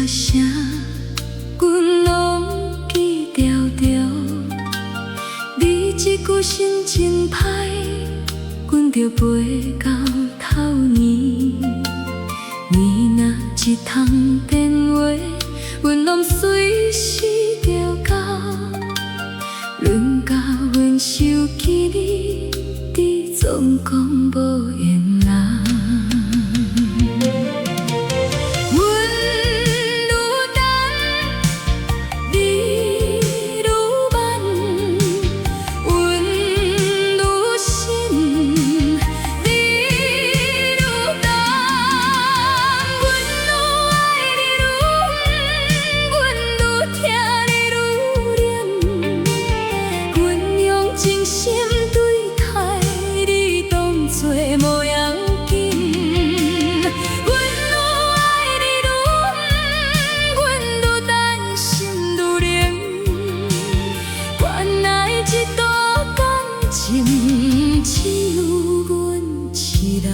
声，阮拢记牢牢。你一句心真歹，阮着陪到头年。年若一通电话，阮拢随时着到。论到阮想起你，你总讲无缘啦。只有阮一人。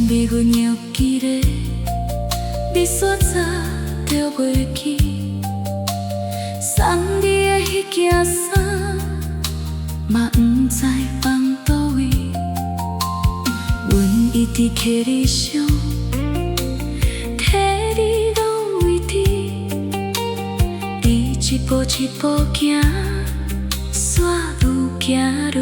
你阮犹记咧，你所早着袂记，送你的迄件衫，嘛不知放倒位。阮一直摕你伤，替你拢为知，你一步一步行，煞愈行愈